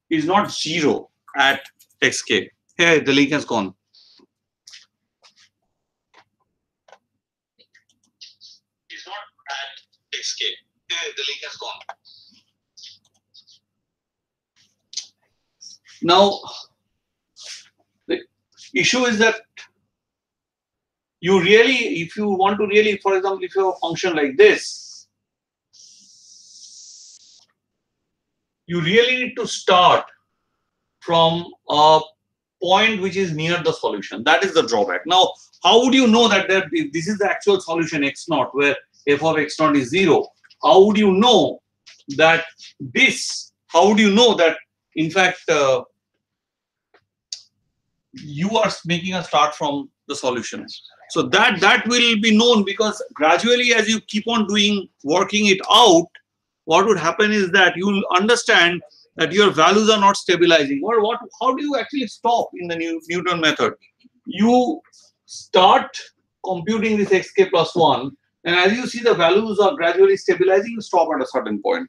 is not 0 at xk. Here the link has gone. Is not at xk. Here the link has gone. Now the issue is that you really, if you want to really, for example, if you have a function like this, you really need to start from a point which is near the solution. That is the drawback. Now, how would you know that this is the actual solution x naught, where f of x naught is 0? How would you know that this? How would you know that, in fact, you are making a start from the solution? So that will be known, because gradually, as you keep on working it out, what would happen is that you will understand that your values are not stabilizing. Or how do you actually stop in the Newton method? You start computing this xk plus 1, and as you see the values are gradually stabilizing, you stop at a certain point.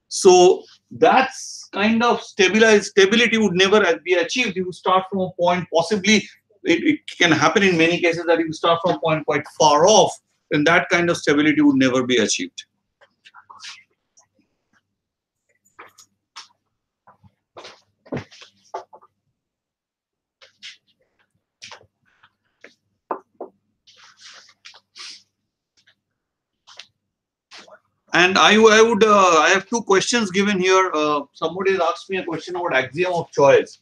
So that's kind of stability would never be achieved. You start from a point, possibly it can happen in many cases that you start from a point quite far off, and that kind of stability would never be achieved. And I have two questions given here. Somebody has asked me a question about axiom of choice.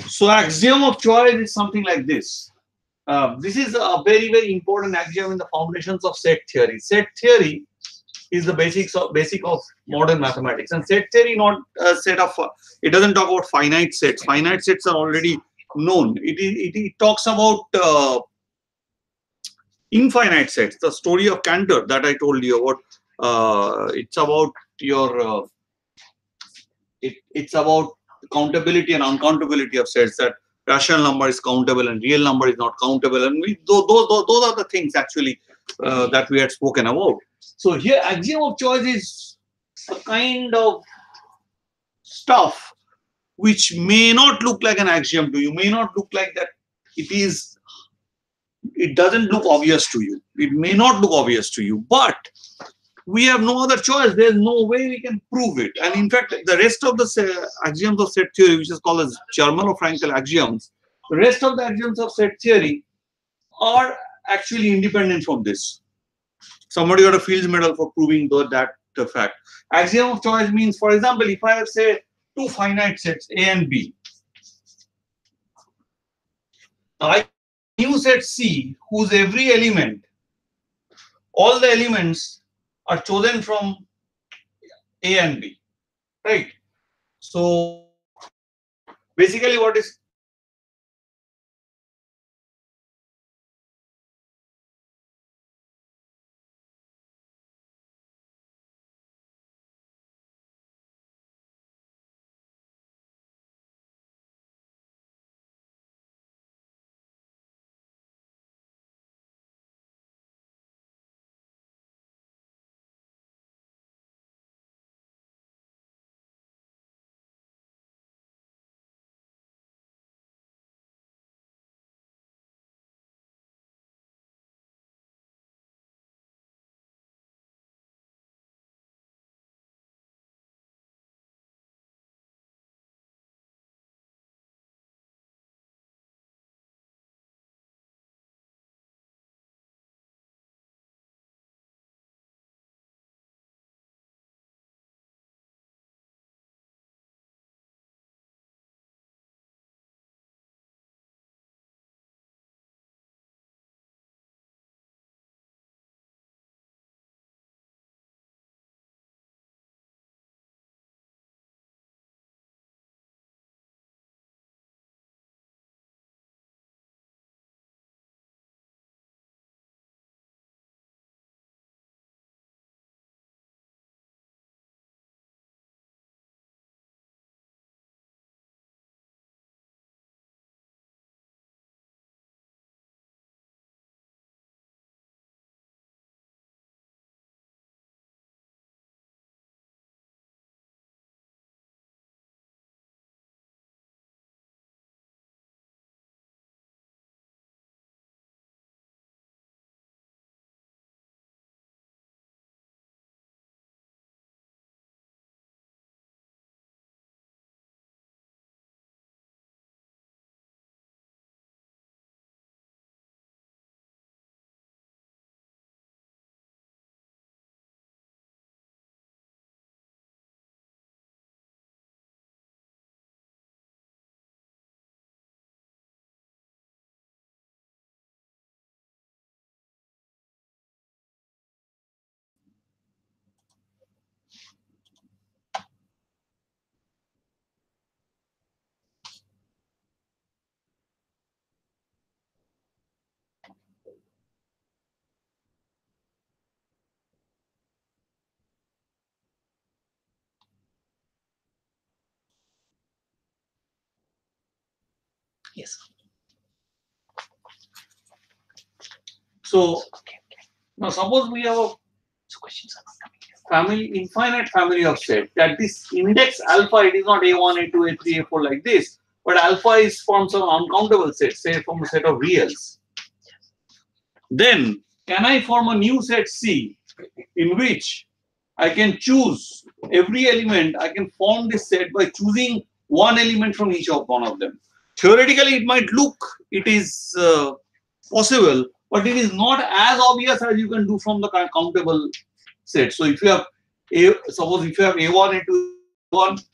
So axiom of choice is something like this. This is a very, very important axiom in the foundations of set theory. Set theory is the basic of modern mathematics, and set theory not a set of. It doesn't talk about finite sets. Finite sets are already known. It talks about infinite sets. The story of Cantor that I told you about. It's about your. It's about countability and uncountability of sets. That rational number is countable and real number is not countable, and those are the things actually that we had spoken about. So here, axiom of choice is a kind of stuff which may not look like an axiom to you, may not look like that it doesn't look obvious to you. It may not look obvious to you, but we have no other choice. There's no way we can prove it. And in fact, the rest of the axioms of set theory, which is called as Germano-Frankel axioms, the rest of the axioms of set theory are actually independent from this. Somebody got a Fields Medal for proving that fact. Axiom of choice means, for example, if I have, say, two finite sets A and B, I new set C, whose every element, all the elements are chosen from A and B, right? So basically, what is Yes. So now suppose we have a Questions are not coming. family, infinite family of set, that this index alpha, it is not A1, A2, A3, A4 like this, but alpha is from some uncountable set, say from a set of reals. Then can I form a new set C in which I can choose every element, I can form this set by choosing one element from each of one of them. Theoretically, it might look, it is possible, but it is not as obvious as you can do from the countable set. So if you have suppose if you have A1, A2, A1,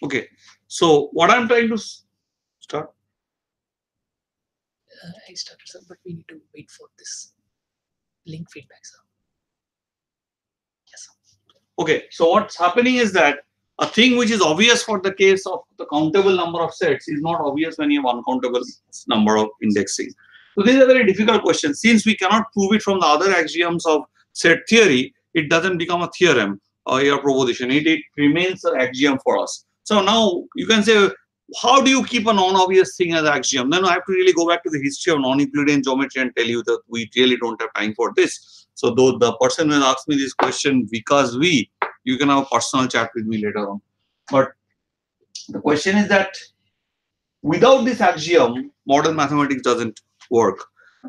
okay. So what I'm trying to start. I started, sir, but we need to wait for this link feedback, sir. Yes, sir. Okay, so what's happening is that a thing which is obvious for the case of the countable number of sets is not obvious when you have uncountable number of indexing. So this is a very difficult question. Since we cannot prove it from the other axioms of set theory, it doesn't become a theorem or a proposition. It remains an axiom for us. So now you can say, how do you keep a non-obvious thing as axiom? Then I have to really go back to the history of non-Euclidean geometry and tell you that we really don't have time for this. So though the person who asked me this question, because you can have a personal chat with me later on. But the question is that without this axiom, modern mathematics doesn't work.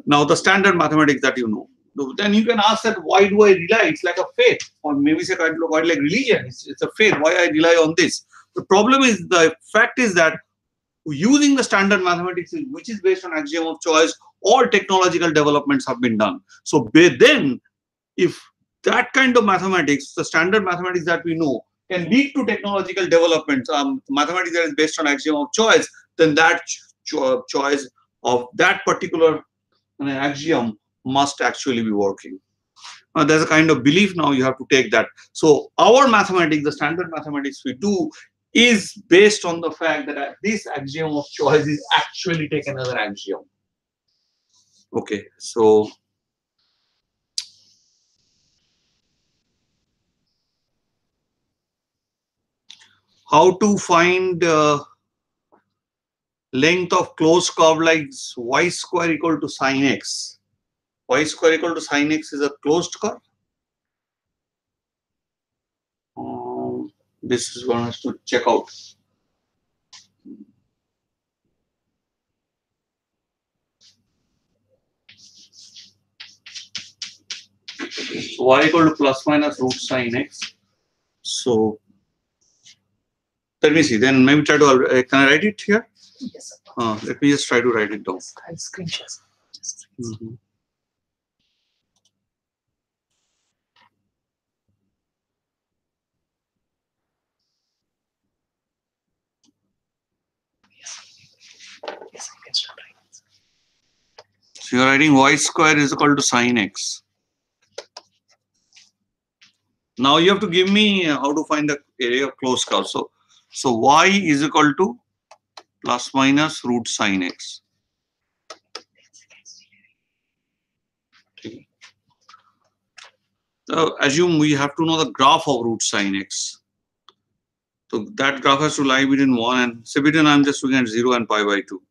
Now the standard mathematics that you know, then you can ask that why do I rely? It's like a faith, or maybe say quite like religion. It's a faith. Why I rely on this? The problem is, the fact is that using the standard mathematics, which is based on axiom of choice, all technological developments have been done. So then, if that kind of mathematics, the standard mathematics that we know, can lead to technological developments, mathematics that is based on axiom of choice, then that choice of that particular axiom must actually be working. There's a kind of belief now you have to take that. So our mathematics, the standard mathematics we do, is based on the fact that this axiom of choice is actually taken as an axiom. Okay, so how to find length of closed curve like y square equal to sine x? Y square equal to sine x is a closed curve. This is one has to check out. So y equal to plus minus root sine x. So let me see. Then maybe try to. Can I write it here? Yes, sir. Let me just try to write it down. I'll screen share, sir. Just a second. Yes, I can start writing. So you're writing y square is equal to sine x. Now you have to give me how to find the area of closed curve. So y is equal to plus minus root sine x. Okay. So assume we have to know the graph of root sine x. So that graph has to lie between 1 and, say between, I'm just looking at 0 and pi by 2.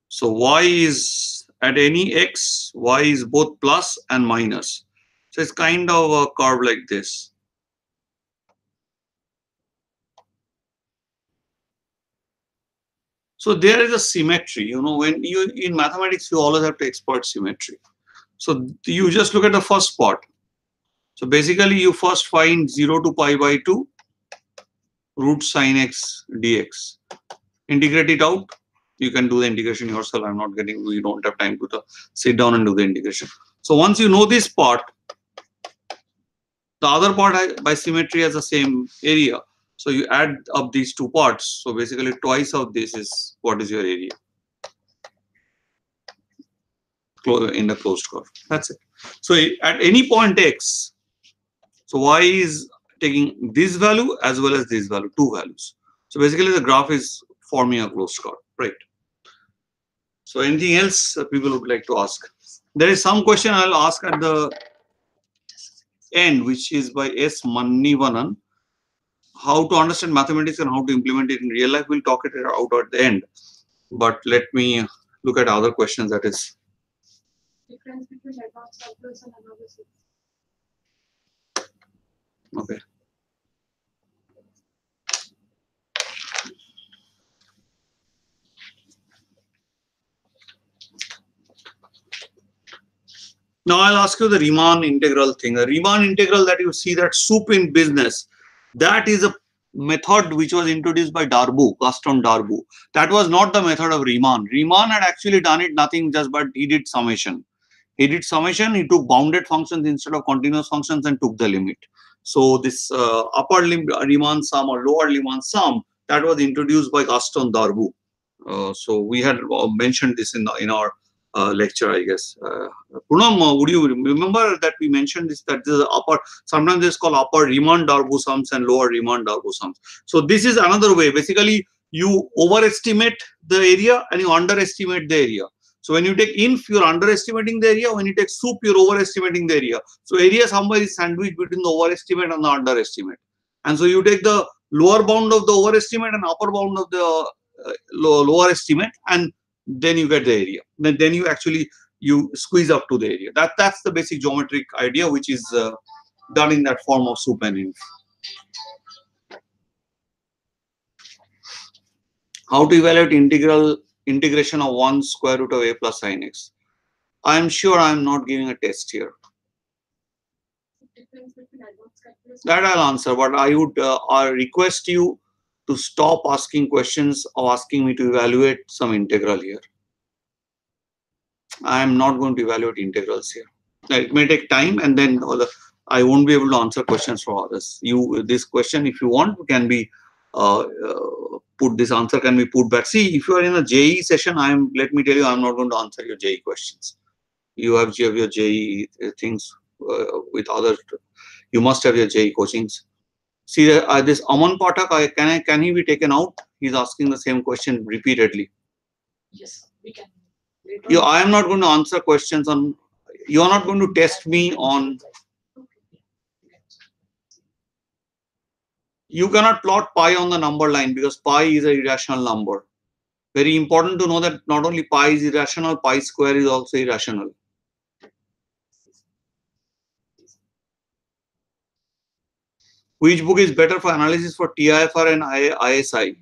So y is at any x, y is both plus and minus. So it's kind of a curve like this. So there is a symmetry, you know, when you in mathematics, you always have to exploit symmetry. So you just look at the first part. So basically you first find 0 to pi by 2 root sine x dx. Integrate it out. You can do the integration yourself. I'm not getting, we don't have time to sit down and do the integration. So once you know this part, the other part by symmetry has the same area. So you add up these two parts. So basically twice of this is what is your area in the closed curve. That's it. So at any point x, so y is taking this value as well as this value, two values. So basically the graph is forming a closed curve, right? So anything else people would like to ask? There is some question I'll ask at the end, which is by S. Manivanan. How to understand mathematics and how to implement it in real life. We'll talk it out at the end. But let me look at other questions. That is Difference between advanced calculus and analysis. okay. Now I'll ask you the Riemann integral thing. The Riemann integral that you see, that soup in business, that is a method which was introduced by Darboux, Gaston Darboux. That was not the method of Riemann. Riemann had actually done it nothing just but he did summation. He did summation, he took bounded functions instead of continuous functions and took the limit. So this upper Riemann sum or lower Riemann sum, that was introduced by Gaston Darboux. So we had mentioned this in our lecture, I guess. Poonam, would you remember that we mentioned this, that this is upper, sometimes it's called upper Riemann-Darboux sums and lower Riemann-Darboux sums. So this is another way. Basically, you overestimate the area and you underestimate the area. So when you take inf, you're underestimating the area. When you take sup, you're overestimating the area. So area somewhere is sandwiched between the overestimate and the underestimate. And so you take the lower bound of the overestimate and upper bound of the lower estimate, and then you get the area. Then you actually you squeeze up to the area. That's the basic geometric idea, which is done in that form of sup and inf. How to evaluate integration of 1 square root of a plus sin x? I am sure I am not giving a test here. That I'll answer, but I would request you to stop asking questions or asking me to evaluate some integral here. I am not going to evaluate integrals here. It may take time, and then I won't be able to answer questions for others. This question, if you want, can be this answer can be put back. See, if you are in a JE session, let me tell you, I'm not going to answer your JE questions. You have your JE things with others. You must have your JE coachings. See, this Aman Pathak, can he be taken out? He's asking the same question repeatedly. Yes, we can. I am not going to answer questions on. You are not going to test me on. You cannot plot pi on the number line because pi is an irrational number. Very important to know that not only pi is irrational, pi square is also irrational. Which book is better for analysis for TIFR and ISI?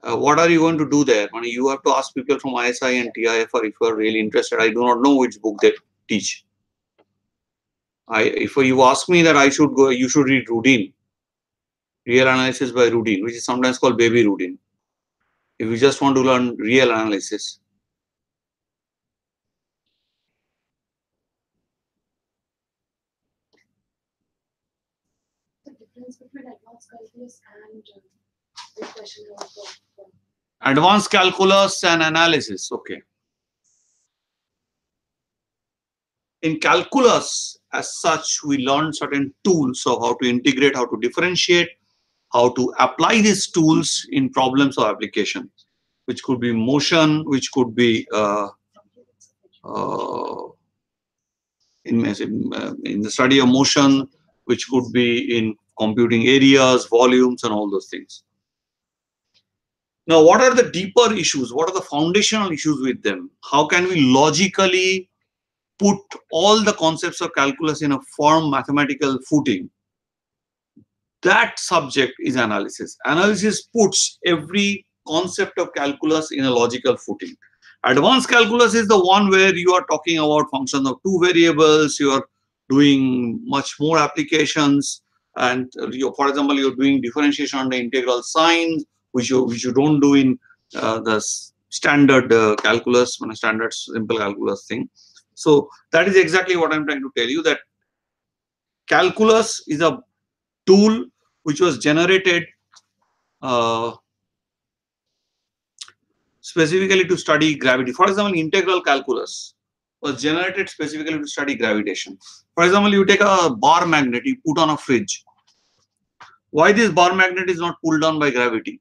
What are you going to do there? I mean, you have to ask people from ISI and TIFR if you are really interested. I do not know which book they teach. If you ask me that I should go, you should read Rudin, Real Analysis by Rudin, which is sometimes called Baby Rudin. If you just want to learn real analysis. The difference between advanced calculus and the question of advanced calculus and analysis. Okay. in calculus as such, we learn certain tools of how to integrate, how to differentiate, how to apply these tools in problems of application, which could be motion, which could be in the study of motion, which could be in computing areas, volumes, and all those things. Now, what are the deeper issues? What are the foundational issues with them? How can we logically put all the concepts of calculus in a firm mathematical footing? That subject is analysis. Analysis puts every concept of calculus in a logical footing. Advanced calculus is the one where you are talking about functions of two variables, you are doing much more applications, and for example, you're doing differentiation on the integral signs, which you don't do in the standard calculus, standard simple calculus thing. So that is exactly what I'm trying to tell you, that calculus is a tool which was generated specifically to study gravity. For example, integral calculus was generated specifically to study gravitation. For example, you take a bar magnet, you put on a fridge. Why this bar magnet is not pulled down by gravity?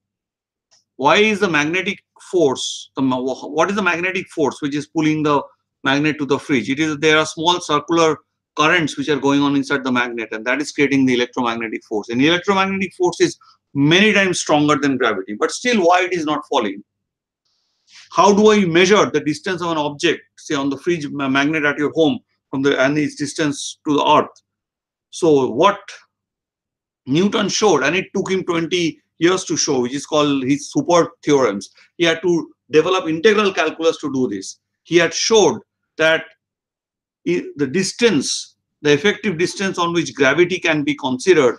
Why is the magnetic force, what is the magnetic force which is pulling the magnet to the fridge? It is, there are small circular currents which are going on inside the magnet, and that is creating the electromagnetic force. And the electromagnetic force is many times stronger than gravity, but still why it is not falling? How do I measure the distance of an object, say on the fridge magnet at your home, and its distance to the earth? So what Newton showed, and it took him 20 years to show, which is called his super theorems. He had to develop integral calculus to do this. He had showed that the distance, the effective distance on which gravity can be considered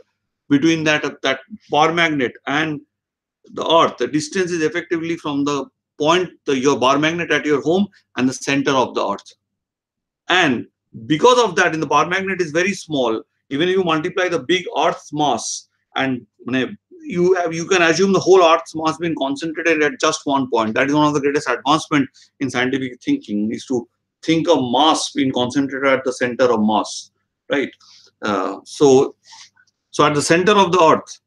between that bar magnet and the earth, the distance is effectively from the point, your bar magnet at your home and the center of the earth. And because of that, the bar magnet is very small. Even if you multiply the big earth's mass, and you can assume the whole earth's mass being concentrated at just one point. That is one of the greatest advancements in scientific thinking, is to think of mass being concentrated at the center of mass, right? So at the center of the earth,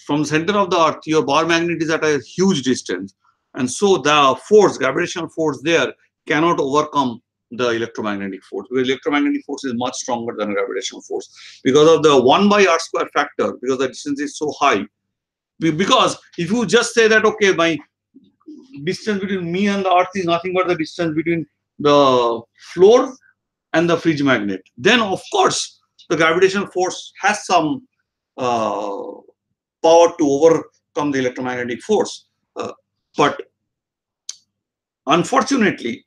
from the center of the earth, your bar magnet is at a huge distance, and so the force, gravitational force there, cannot overcome the electromagnetic force. Because electromagnetic force is much stronger than gravitational force because of the 1/r² factor, because the distance is so high. Because if you just say that, okay, my distance between me and the earth is nothing but the distance between the floor and the fridge magnet, then of course the gravitational force has some power to overcome the electromagnetic force. But unfortunately,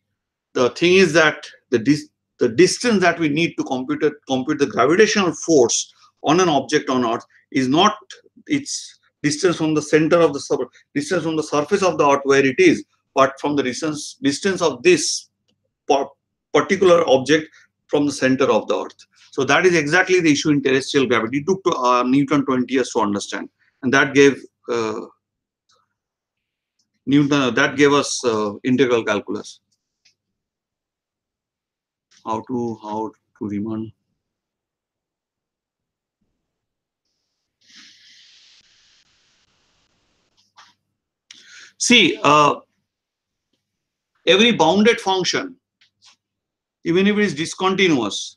the thing is that the distance that we need to compute the gravitational force on an object on Earth is not its distance from the center of the distance from the surface of the Earth where it is, but from the distance of this particular object from the center of the Earth. So that is exactly the issue in terrestrial gravity. It took Newton 20 years to understand, and that gave us integral calculus. How to Riemann. See, every bounded function, even if it is discontinuous,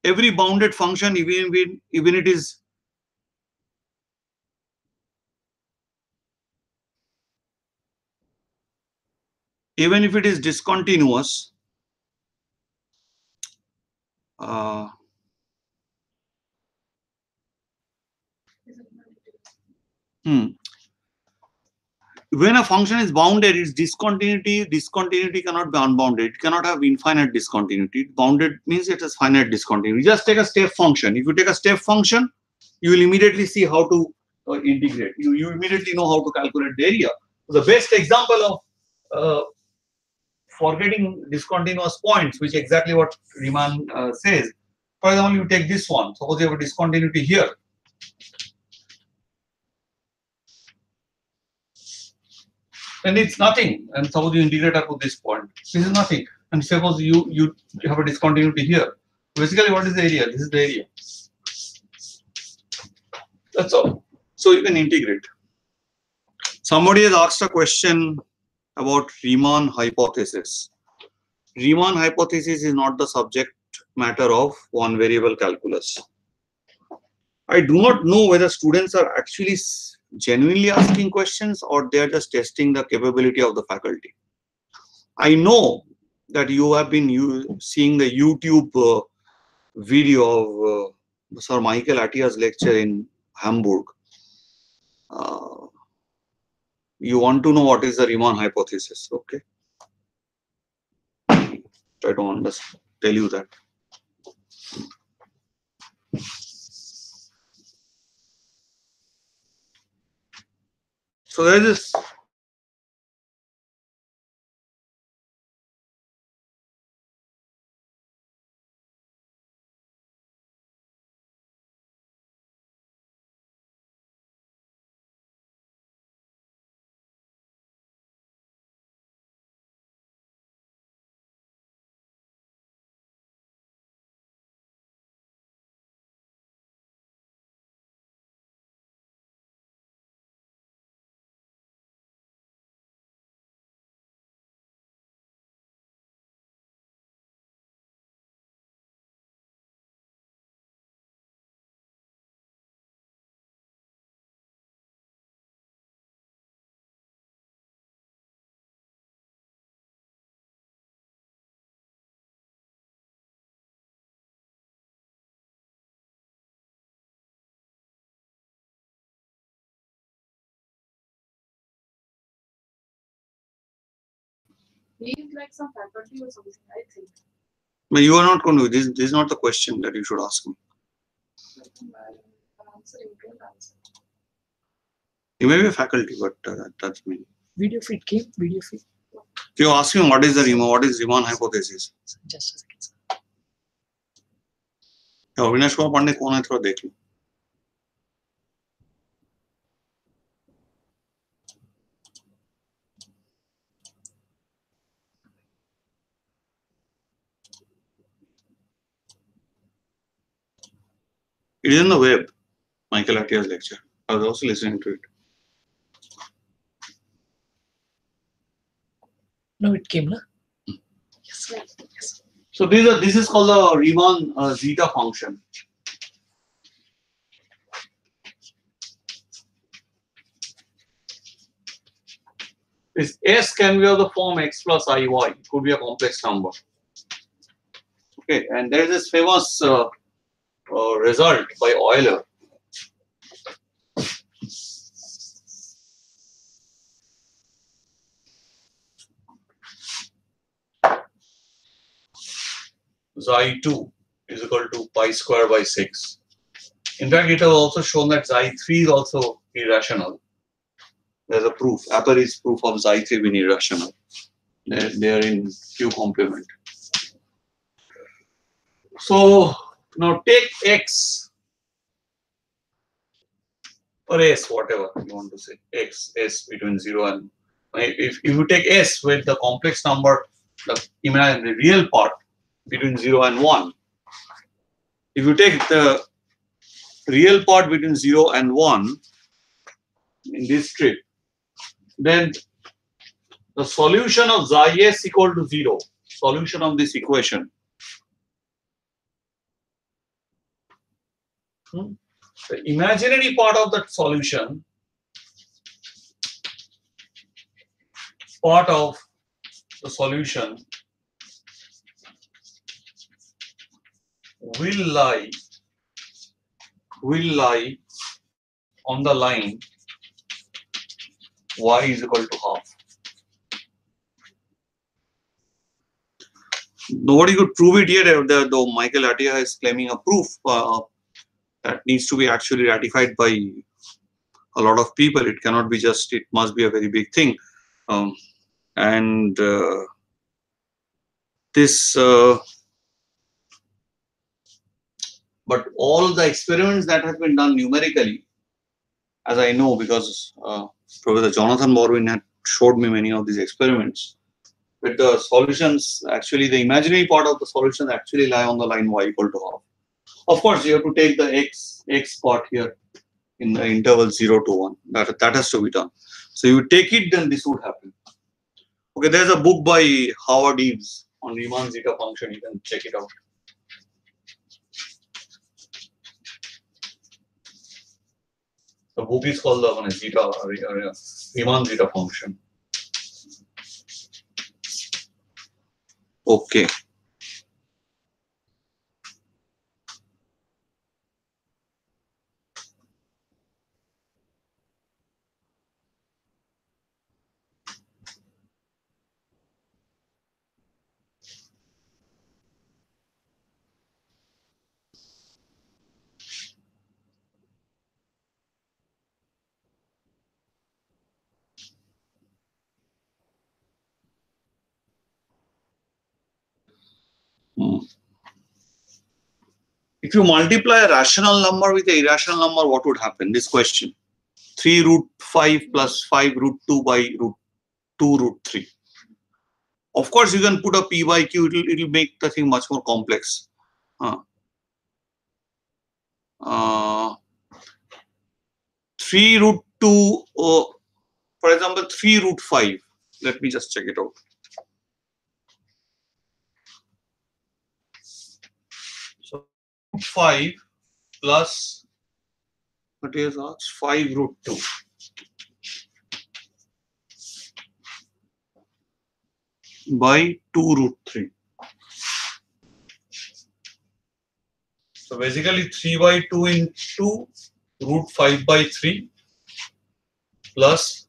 every bounded function, even it is discontinuous, when a function is bounded, its discontinuity cannot be unbounded. It cannot have infinite discontinuity. Bounded means it has finite discontinuity. Just take a step function. If you take a step function, you will immediately see how to integrate. You immediately know how to calculate the area. So the best example of forgetting discontinuous points, which is exactly what Riemann says. For example, you take this one. Suppose you have a discontinuity here. Then it's nothing. And suppose you integrate up to this point. This is nothing. And suppose you have a discontinuity here. Basically, what is the area? This is the area. That's all. So you can integrate. Somebody has asked a question about Riemann hypothesis. Riemann hypothesis is not the subject matter of one variable calculus. I do not know whether students are actually genuinely asking questions or they are just testing the capability of the faculty. I know that you have been seeing the YouTube video of Sir Michael Attia's lecture in Hamburg. You want to know what is the Riemann hypothesis, okay? Try to understand, tell you that. So there is this. He is like some faculty or something, I think. But you are not going to. This is not the question that you should ask me. You may be a faculty, but that's me. Video feed came. Video feed. If you ask me what is the Riemann hypothesis? Just a second. Avinash Kumar Pandey कौन है थोड़ा देख लो. It is on the web. Michael Attia's lecture. I was also listening to it. No, it came, na? Yes, right. Yes. So this is called the Riemann zeta function. This S can be of the form x plus iy. It could be a complex number. Okay, and there is this famous result by Euler. Xi2 is equal to pi square by 6. In fact, it has also shown that Xi3 is also irrational. There's a proof. Appar's proof of Xi3 being irrational. They are in Q complement. So now take X or S, whatever you want to say. X, S between 0 and if you take S with the complex number, imagine the real part between 0 and 1. If you take the real part between 0 and 1 in this strip, then the solution of Xi S equal to 0, solution of this equation. The imaginary part of that solution, will lie on the line y is equal to half. Nobody could prove it yet, though Michael Attia is claiming a proof that needs to be actually ratified by a lot of people. It cannot be just, it must be a very big thing. But all the experiments that have been done numerically, as I know, because Professor Jonathan Borwin had showed me many of these experiments, with the solutions, actually the imaginary part of the solution actually lie on the line y equal to half. Of course, you have to take the x part here in the interval 0 to 1. That has to be done. So you take it, then this would happen. Okay, there's a book by Howard Eaves on Riemann zeta function. You can check it out. The book is called the Riemann zeta function. Okay. If you multiply a rational number with an irrational number, what would happen? This question. 3 root 5 plus 5 root 2 by root 2 root 3. Of course, you can put a p by q. It will make the thing much more complex. 3 root 2, for example, 3 root 5. Let me just check it out. So, root 5 plus, what is that? 5 root 2. By 2 root 3. So basically 3 by 2 into root 5 by 3 plus,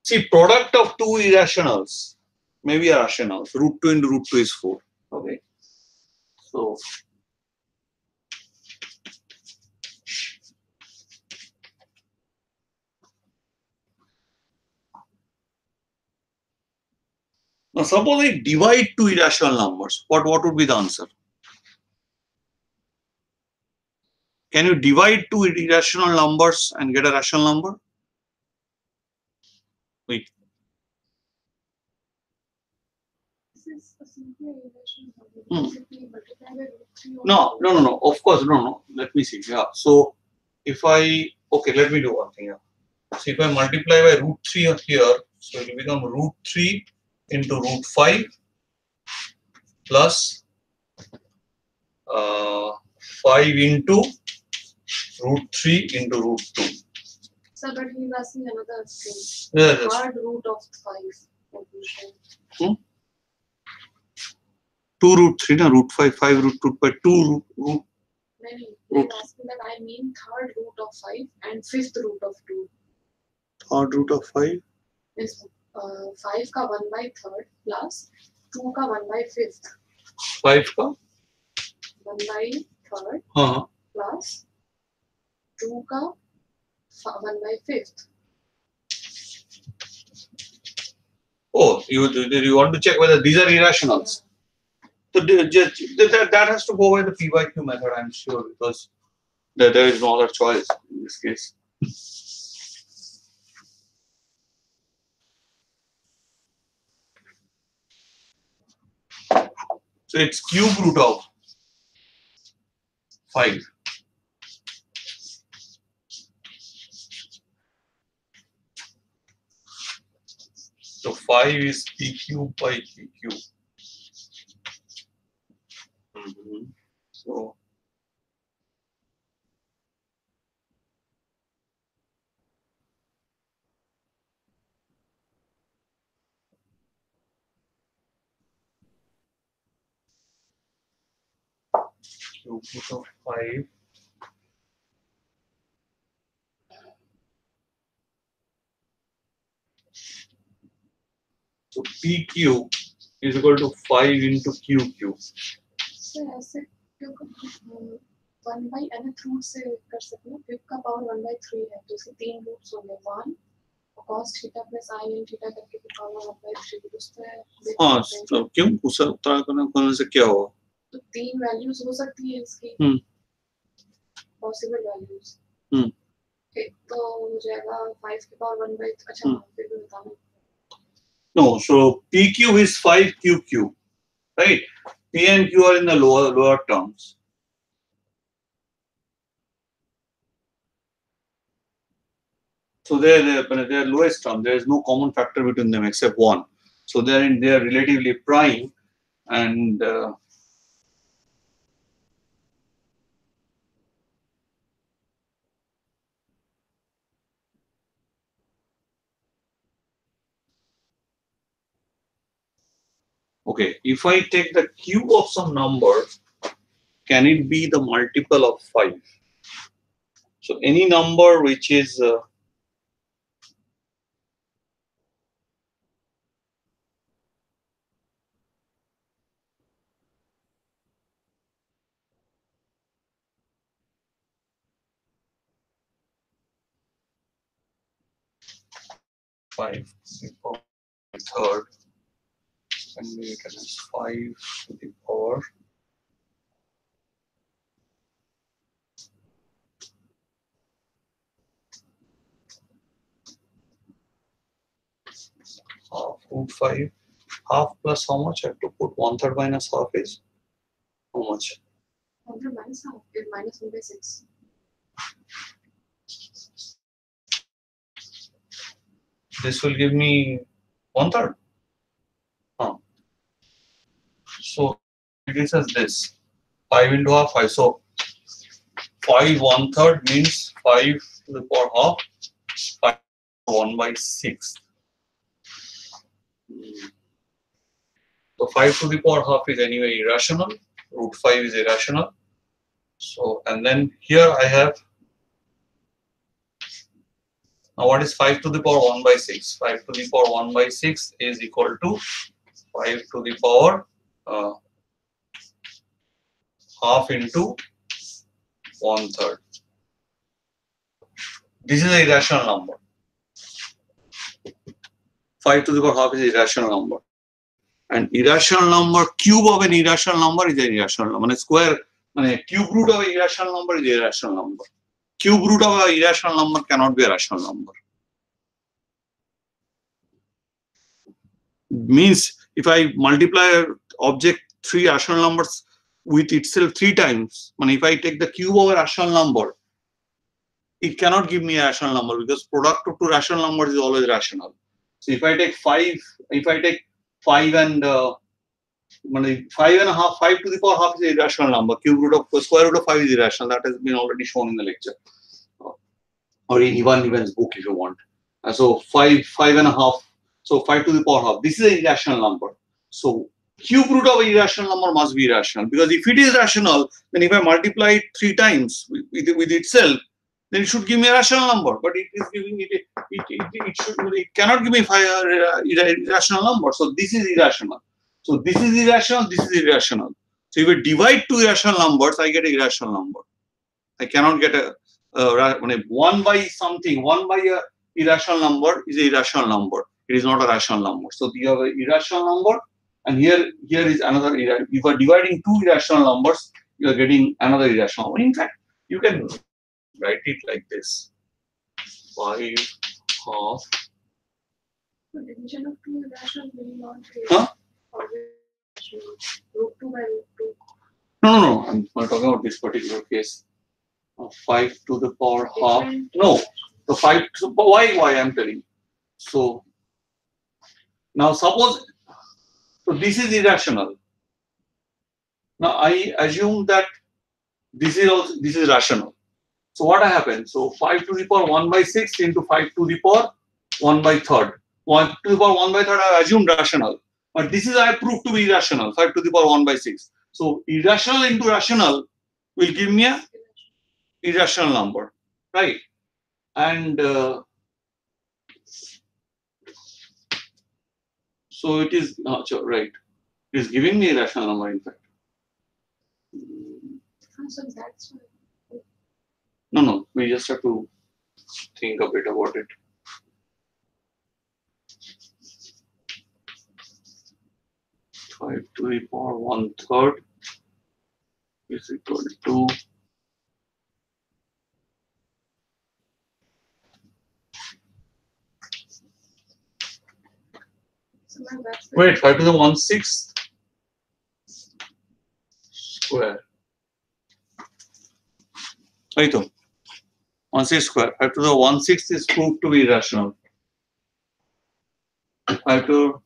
see, product of two irrationals, maybe rationals, root 2 into root 2 is 4. Okay. So now suppose I divide two irrational numbers, what would be the answer? Can you divide two irrational numbers and get a rational number? Wait. No. Of course, no. Let me see. Yeah. So if I, okay, let me do one thing here. So if I multiply by root 3 here, so it will become root 3 into root 5 plus 5 into root 3 into root 2. Sir, but he's asking another thing. Yes. Hard root of 5. 2 root 3, no, root 5, 5 root 2 by 2 root. Many. He's asking that I mean third root of 5 and fifth root of 2. Third root of 5? Is 5 ka 1 by third plus 2 ka 1 by fifth. 5 ka? 1 by third plus 2 ka 1 by fifth. Oh, you want to check whether these are irrationals? So that has to go by the p by q method, I'm sure, because there is no other choice in this case. So it's cube root of 5. So 5 is p cube by p cube. So cube root of 5. So p cube is equal to 5 into q cube. So ऐसे क्योंकि 1 by nth root से कर सकते हैं. Cube का power 1 by 3 है, तो इसके 3 रूट्स होंगे. 1 cos theta plus I n theta करके भी पावर 1 by 3 दोस्तों है. हाँ, तो क्यों उस तरह करने से क्या होगा? तो 3 वैल्यूज हो सकती है इसकी. Possible values. एक तो हो जाएगा 5 के पावर 1 by, अच्छा फिर भी बताना. No, so P cube is 5Q cube, right? P and Q are in the lower terms. So they're lowest term. There is no common factor between them except 1. So they are relatively prime, and okay, if I take the cube of some number, can it be the multiple of 5? So any number which is 5 to the power third, can be written as 5 to the power half root 5. Half plus how much? I have to put 1/3 minus half is how much? 100 minus half is minus 1/6. This will give me 1/3. So this is this 5 into half 5. So 5 1/3 means 5 to the power half, 5 1/6. So 5 to the power half is anyway irrational. Root 5 is irrational. So and then here I have, now what is 5 to the power 1/6? 5 to the power 1/6 is equal to 5 to the power half into 1/3. This is an irrational number. 5 to the power half is an irrational number. And irrational number, cube of an irrational number is an irrational number. Square, cube root of an irrational number is an irrational number. Cube root of an irrational number cannot be a rational number. Means if I multiply object 3 rational numbers with itself 3 times, if I take the cube of a rational number, it cannot give me a rational number because product of 2 rational numbers is always rational. So if I take 5, if I take 5 and 5 and a half, 5 to the power half is a irrational number. Cube root of square root of 5 is irrational. That has been already shown in the lecture, or in Ivan Evan's book if you want. So 5 and a half. So 5 to the power half. This is an irrational number. So cube root of an irrational number must be irrational, because if it is rational, then if I multiply it 3 times with itself, then it should give me a rational number. But it is giving it cannot give me irrational number. So this is irrational. So this is irrational. This is irrational. So if I divide 2 irrational numbers, I get an irrational number. I cannot get a 1 by something. 1 by a irrational number is an irrational number. It is not a rational number. So you have an irrational number, and here is another. If you are dividing 2 irrational numbers, you are getting another irrational number. In fact, you can write it like this: 5 half. The division of 2 irrational will not be Huh? root 2 by root 2. No. I'm not talking about this particular case. 5 to the power half. No. So 5. So why I'm telling. So now suppose. So this is irrational. Now I assume that this is rational. So what happens? So 5 to the power 1/6 into 5 to the power 1/3. 1 to the power 1/3 I assumed rational. But this is I proved to be irrational, 5 to the power 1/6. So irrational into rational will give me a irrational number, right? And so it is right. It is giving me a rational number, in fact. So that's why. No. We just have to think a bit about it. Five to the power 1/3 is equal to 5 Wait, 5 to the 1/6 square. Right. 1/6 square. 5 to the 1/6 is proved to be irrational. 5 to.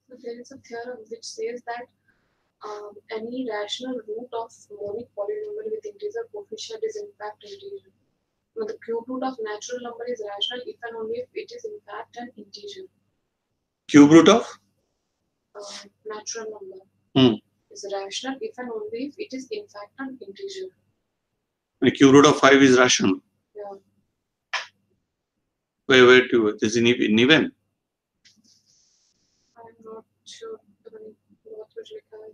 So there is a theorem which says that any rational root of monic polynomial with integer coefficient is in fact integer. Now, the cube root of natural number is rational if and only if it is in fact an integer. Cube root of Natural number is rational if and only if it is in fact an integer. The cube root of 5 is rational. Yeah. Where to? This is in even. I'm not sure what would require.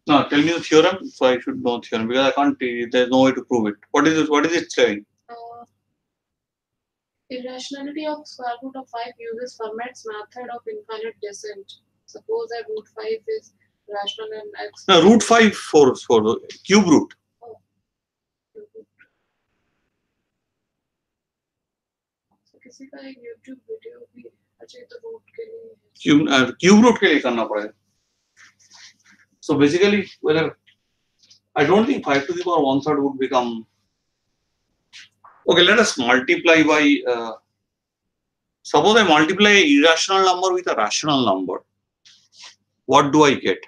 Now tell me the theorem, so I should know theorem because I can't. There's no way to prove it. What is it? What is it saying? Irrationality of square root of 5 uses Fermat's method of infinite descent. Suppose that root 5 is rational and x. No, root 5 for the cube root. Oh. So किसी का एक YouTube video भी अच्छा तो root के लिए cube root के लिए करना पड़ेगा. So basically, whether I don't think 5 to the power 1/3 would become. Okay, let us multiply by. Suppose I multiply an irrational number with a rational number. What do I get?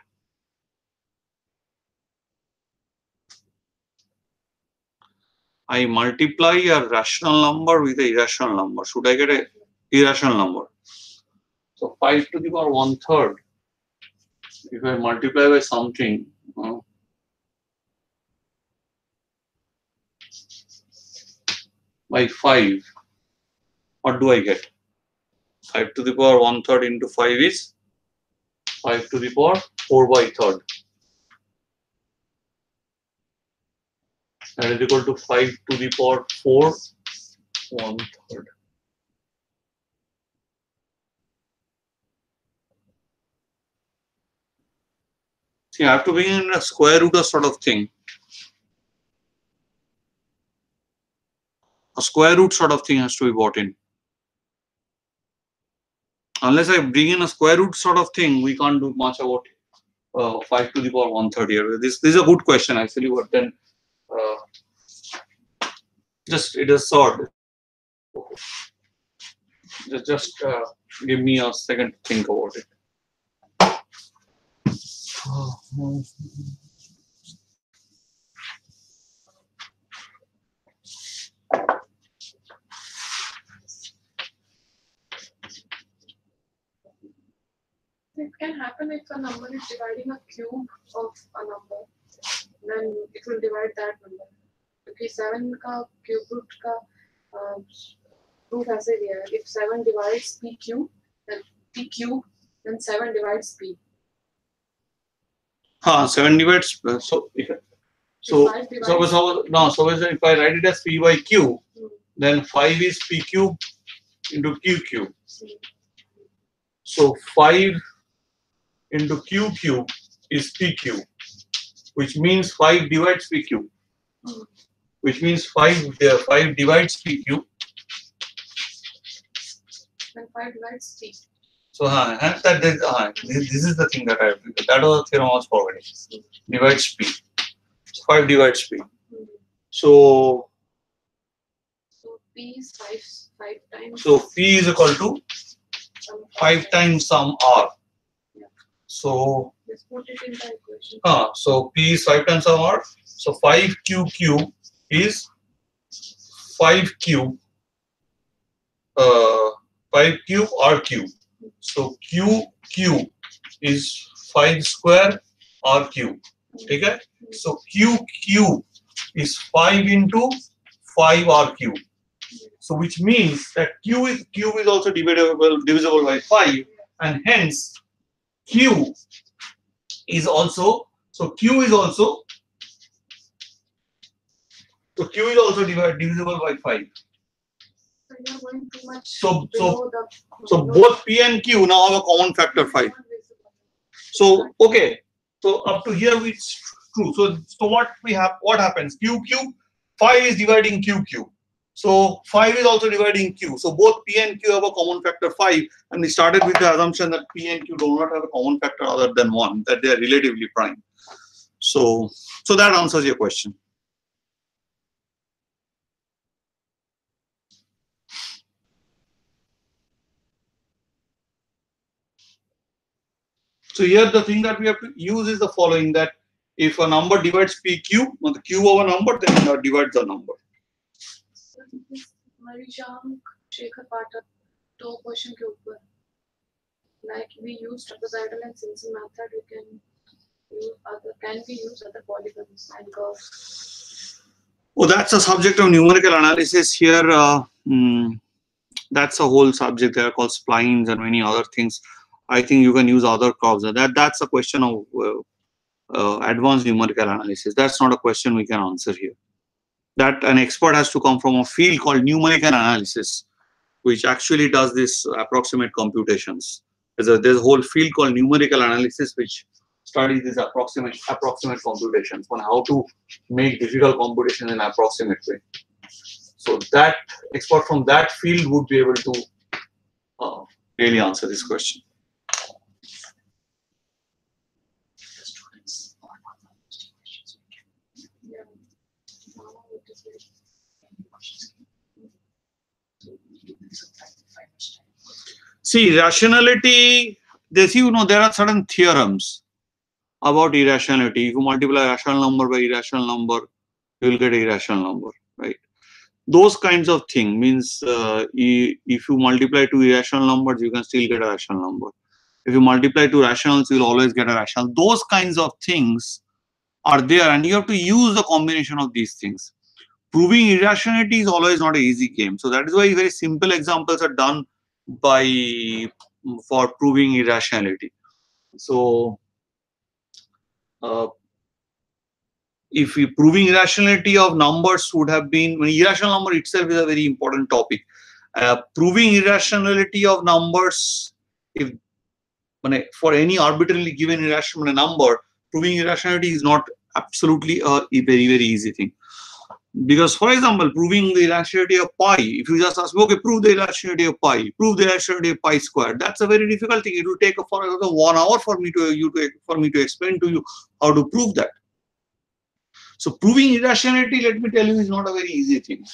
I multiply a rational number with an irrational number. Should I get an irrational number? So 5 to the power 1/3. If I multiply by something. By 5, what do I get? 5 to the power 1/3 into 5 is 5 to the power 4/3. That is equal to 5 to the power 4 1/3. See, I have to bring in a square root or sort of thing. A square root sort of thing has to be brought in. Unless I bring in a square root sort of thing, we can't do much about 5 to the power 1/3 here. This is a good question actually, but then it is sort. Just give me a second to think about it. It can happen if a number is dividing a cube of a number, then it will divide that number. Because 7 का cube root का proof ऐसे दिया है. If 7 divides p cube, then 7 divides p. 7 divides. So if I write it as p by q, then 5 is p cube into q cube. So 5 into q cube is p cube, which means 5 divides p cube, which means 5 divides p cube. And 5 divides p. So hence that this is the thing that I have. That was the theorem I was forwarding. Divides p. So 5 divides p. So p is 5 times. So p is equal to 5 times some r. So let's put it in the equation. So p is 5 times some r. So 5q cube is 5 cube 5 cube r cube. So q cube is 5 square r cube. Okay? So q cube is 5 into 5 r cube. So which means that cube is also divisible by 5, and hence q is also divisible by 5. So you're going too much So below both p and q now have a common factor 5. So okay, So up to here it's true. So what we have, what happens? Q cube, 5 is dividing Q cube. So 5 is also dividing Q. So both P and Q have a common factor 5, and we started with the assumption that P and Q do not have a common factor other than 1, that they are relatively prime. So that answers your question. So here the thing that we have to use is the following, that if a number divides PQ, or the cube of a number, then it divides the number. So this Marijam Shekhar Pathak two question के ऊपर, like we use trapezoidal and Simpson method, we can use other polygons and curves. Oh, that's a subject of numerical analysis here. That's a whole subject. They are called splines and many other things. I think you can use other curves. That's a question of advanced numerical analysis. That's not a question we can answer here. That an expert has to come from a field called numerical analysis, which actually does this approximate computations. There's a whole field called numerical analysis which studies these approximate computations on how to make difficult computations in an approximate way. So that expert from that field would be able to really answer this question. See, rationality, there are certain theorems about irrationality. If you multiply a rational number by irrational number, you will get an irrational number, right? Those kinds of things means if you multiply two irrational numbers, you can still get a rational number. If you multiply two rationals, you will always get a rational. Those kinds of things are there, and you have to use the combination of these things. Proving irrationality is always not an easy game. So that is why very simple examples are done for proving irrationality. So if we proving irrationality of numbers would have been, irrational number itself is a very important topic. Proving irrationality of numbers, if for any arbitrarily given irrational number, proving irrationality is not absolutely a very, very easy thing. Because, for example, proving the irrationality of pi, if you just ask me, okay, prove the irrationality of pi, prove the irrationality of pi squared, that's a very difficult thing. It will take for 1 hour for me to explain to you how to prove that. So proving irrationality, let me tell you, is not a very easy thing.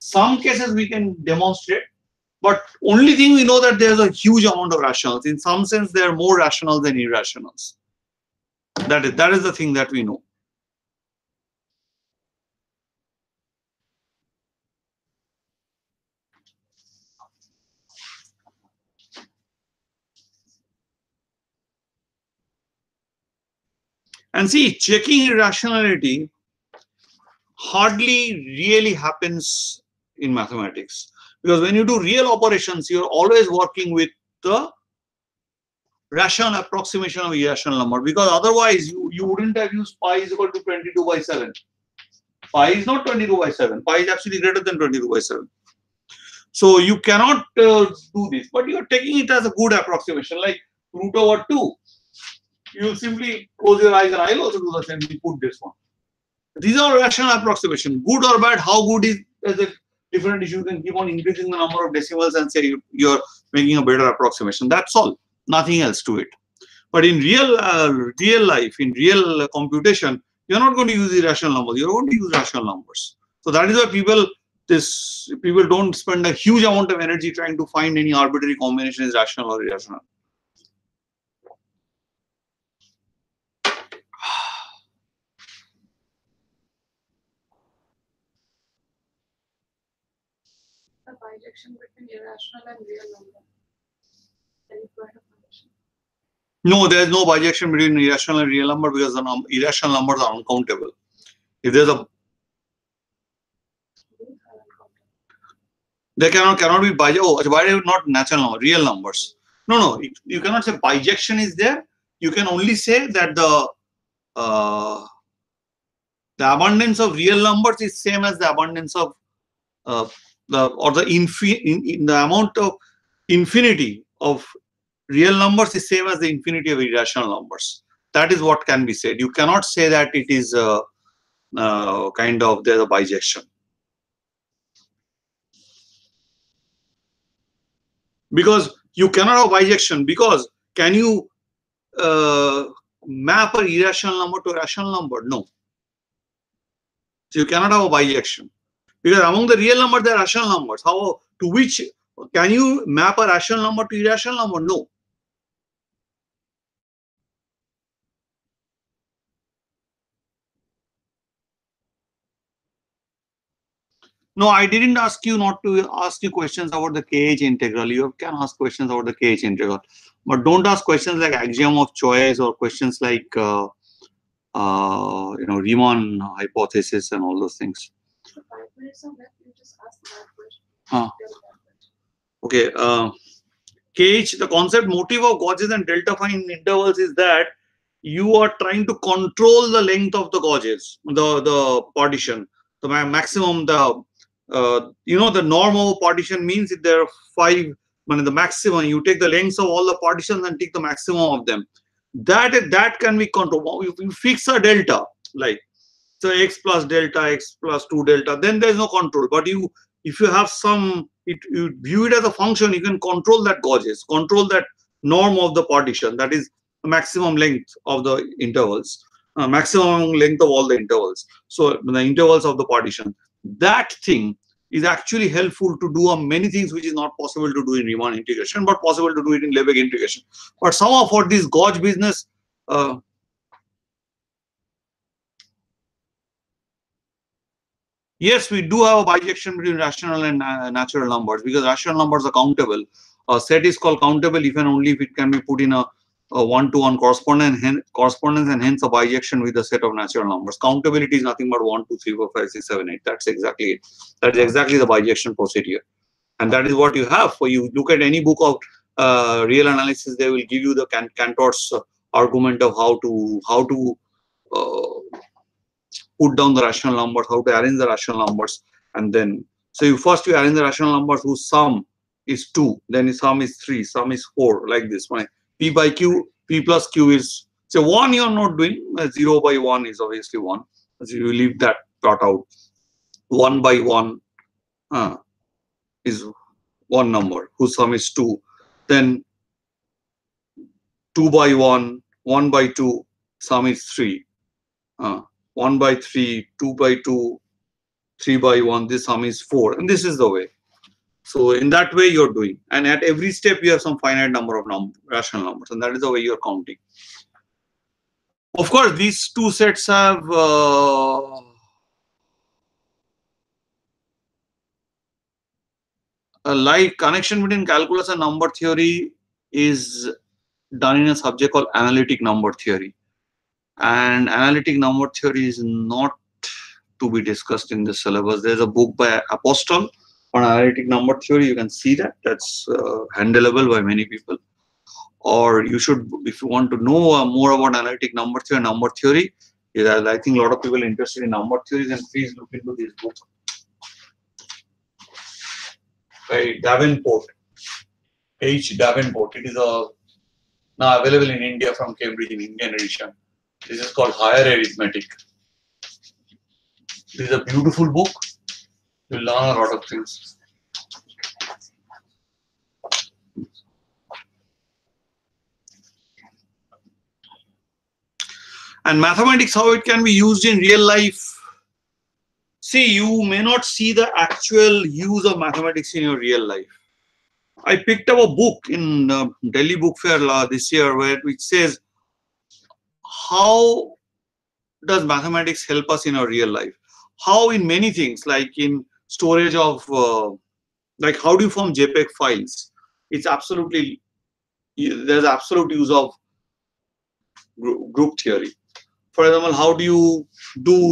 Some cases we can demonstrate, but only thing we know that there's a huge amount of rationals. In some sense, there are more rationals than irrationals. That is the thing that we know. And see, checking irrationality hardly really happens in mathematics, because when you do real operations, you're always working with the rational approximation of irrational number, because otherwise you wouldn't have used pi is equal to 22/7. Pi is not 22/7. Pi is actually greater than 22/7. So you cannot do this, but you're taking it as a good approximation, like √2. You simply close your eyes, and I'll also do the same. We put this one. These are rational approximation. Good or bad, how good is a different issue. You can keep on increasing the number of decimals and say you're making a better approximation. That's all. Nothing else to it. But in real life, in real computation, you're not going to use irrational numbers. You're going to use rational numbers. So that is why people don't spend a huge amount of energy trying to find any arbitrary combination is rational or irrational. The bijection between irrational and real number. No, there is no bijection between irrational and real number, because the irrational numbers are uncountable. If there's a, there cannot be bijection. Oh, why are not natural number, real numbers? No, you cannot say bijection is there. You can only say that the abundance of real numbers is same as the abundance of the amount of infinity of real numbers is same as the infinity of irrational numbers. That is what can be said. You cannot say that it is kind of there's a bijection. Because you cannot have bijection, because can you map an irrational number to a rational number? No. So you cannot have a bijection. Because among the real numbers, there are rational numbers. How, to which, can you map a rational number to irrational number? No. No, I didn't ask you not to ask you questions about the KH integral. You can ask questions about the KH integral, but don't ask questions like axiom of choice or questions like Riemann hypothesis and all those things. So 5 minutes on that, you just ask that question. Okay. KH, the concept motive of gauges and delta fine intervals is that you are trying to control the length of the gauges, the partition, the maximum, the the norm of a partition means if there are 5, the maximum, you take the lengths of all the partitions and take the maximum of them. That can be controlled. If you fix a delta, like so x plus delta, x plus 2 delta, then there is no control. But if you have some, you view it as a function, you can control that gauges, control that norm of the partition, that is the maximum length of the intervals, maximum length of all the intervals. So the intervals of the partition, that thing is actually helpful to do many things which is not possible to do in Riemann integration, but possible to do it in Lebesgue integration. But somehow for this gauge business, yes, we do have a bijection between rational and natural numbers, because rational numbers are countable. A set is called countable if and only if it can be put in a one-to-one correspondence, and hence a bijection with a set of natural numbers. Countability is nothing but 1, 2, 3, 4, 5, 6, 7, 8. That's exactly it. That is exactly the bijection procedure, and that is what you have. For you look at any book of real analysis, they will give you the Cantor's argument of how to put down the rational numbers, how to arrange the rational numbers, and then so you arrange the rational numbers whose sum is 2, then his sum is 3, sum is 4, like this. P by Q, P plus Q is, so 1 you are not doing, 0 by 1 is obviously 1. So you leave that plot out. 1 by 1 is one number whose sum is 2. Then 2 by 1, 1 by 2, sum is 3. 1 by 3, 2 by 2, 3 by 1, this sum is 4. And this is the way. So in that way you're doing. And at every step you have some finite number of rational numbers. And that is the way you're counting. Of course, these two sets have a live connection between calculus and number theory is done in a subject called analytic number theory. And analytic number theory is not to be discussed in the syllabus. There's a book by Apostle on analytic number theory. You can see that. That's handleable by many people. Or you should, if you want to know more about analytic number theory, I think a lot of people are interested in number theory, then please look into this book by Davenport, H. Davenport. It is now available in India from Cambridge in Indian edition. This is called Higher Arithmetic. This is a beautiful book. You'll learn a lot of things. And mathematics, how it can be used in real life. See, you may not see the actual use of mathematics in your real life. I picked up a book in Delhi Book Fair this year which says, how does mathematics help us in our real life? How in many things, like in storage of, like how do you form JPEG files? It's absolutely, there's absolute use of group theory. For example, how do you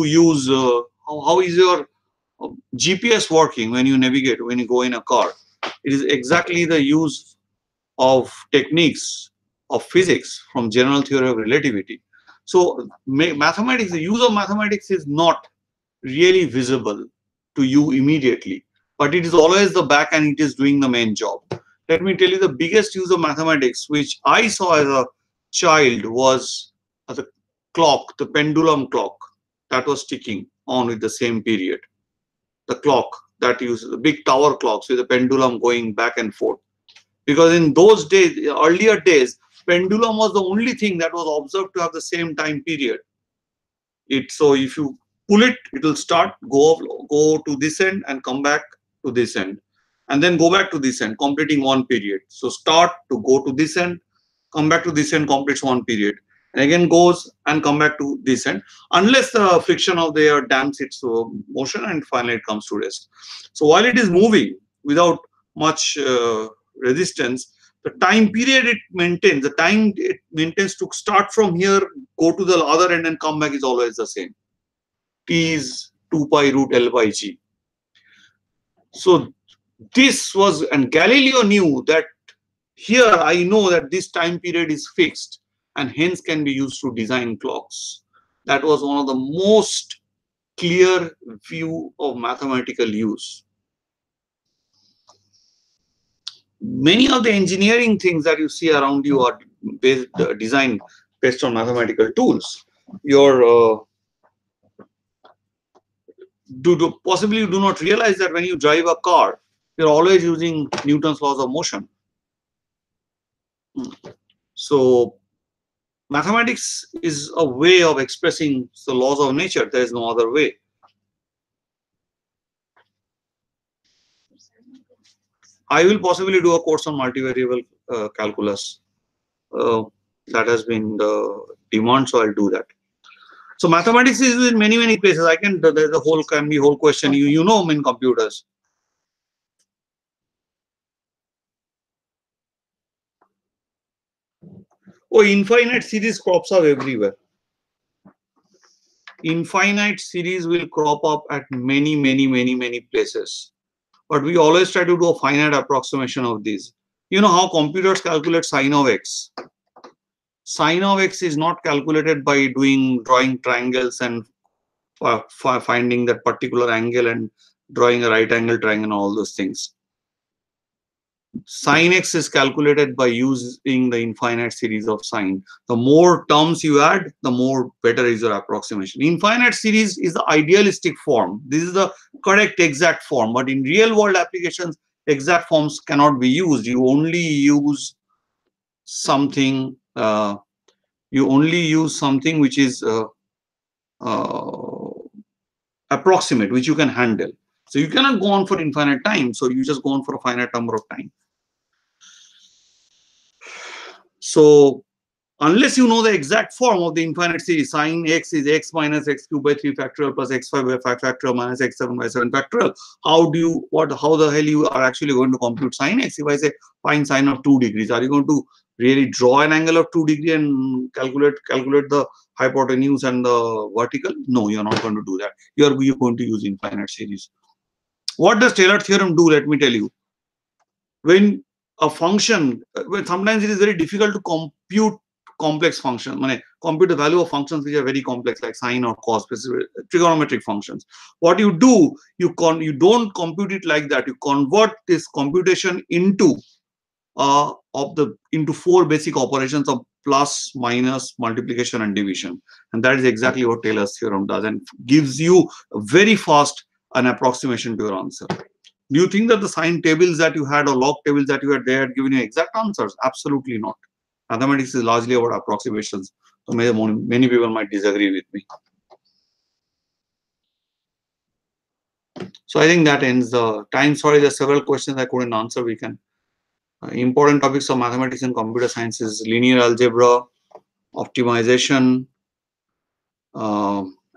use, how is your GPS working when you navigate, when you go in a car? It is exactly the use of techniques of physics from general theory of relativity. So mathematics, the use of mathematics is not really visible to you immediately, but it is always the back and it is doing the main job. Let me tell you, the biggest use of mathematics which I saw as a child was the clock, the pendulum clock that was ticking on with the same period. The clock that uses the big tower clocks with the pendulum going back and forth. Because in those days, earlier days, pendulum was the only thing that was observed to have the same time period. So if you pull it, it will start, go to this end and come back to this end, and then go back to this end, completing one period. So start to go to this end, come back to this end, completes one period, and again goes and come back to this end, unless the friction of the air damps its motion, and finally it comes to rest. So while it is moving without much resistance, the time period it maintains, the time it maintains to start from here, go to the other end and come back is always the same. T is 2 pi root L by G. So this was, and Galileo knew that here I know that this time period is fixed and hence can be used to design clocks. That was one of the most clear view of mathematical use. Many of the engineering things that you see around you are designed based on mathematical tools. Your possibly you do not realize that when you drive a car, you're always using Newton's laws of motion. So mathematics is a way of expressing the laws of nature. There is no other way. I will possibly do a course on multivariable calculus. That has been the demand, so I'll do that. So mathematics is in many places. There's a whole whole question. You know in computers. Oh, infinite series crops up everywhere. Infinite series will crop up at many places. But we always try to do a finite approximation of these. You know how computers calculate sine of x. Sine of x is not calculated by drawing triangles and finding that particular angle and drawing a right angle triangle and all those things. Sin x is calculated by using the infinite series of sine. The more terms you add, the more better is your approximation. Infinite series is the idealistic form. This is the correct exact form. But in real world applications, exact forms cannot be used. You only use something. Which is approximate, which you can handle. So you cannot go on for infinite time. So you just go on for a finite number of time. So unless you know the exact form of the infinite series, sine x is x minus x cubed by 3 factorial plus x5 by 5 factorial minus x7 by 7 factorial. How the hell you are actually going to compute sine x? If I say find sine of 2 degrees, are you going to really draw an angle of 2 degrees and calculate the hypotenuse and the vertical? No, you're not going to do that. You're going to use infinite series. What does Taylor theorem do? Let me tell you. When a function, sometimes it is very difficult to compute complex functions. Compute the value of functions which are very complex, like sine or cos, trigonometric functions. What you do, you don't compute it like that. You convert this computation into 4 basic operations of plus, minus, multiplication, and division. And that is exactly what Taylor's theorem does, and gives you very fast an approximation to your answer. Do you think that the sine tables that you had or log tables that you had, they had given you exact answers? Absolutely not. Mathematics is largely about approximations. So many people might disagree with me. So I think that ends the time. Sorry, there are several questions I couldn't answer. We can. Important topics of mathematics and computer science is linear algebra, optimization,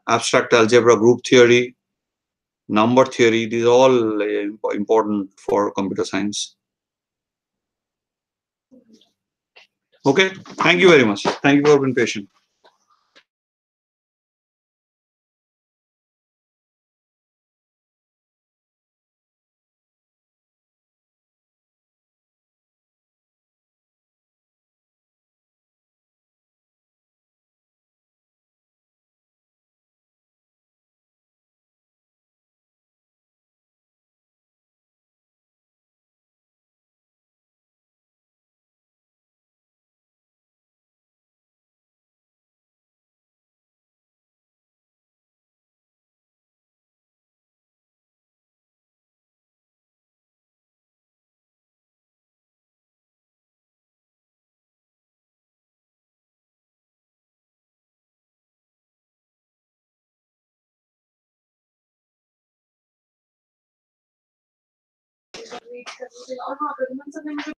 abstract algebra, group theory, number theory. These are all important for computer science. Okay, thank you very much. Thank you for being patient. Read कर लीजिए और हाँ Pradyuman sir ने मुझे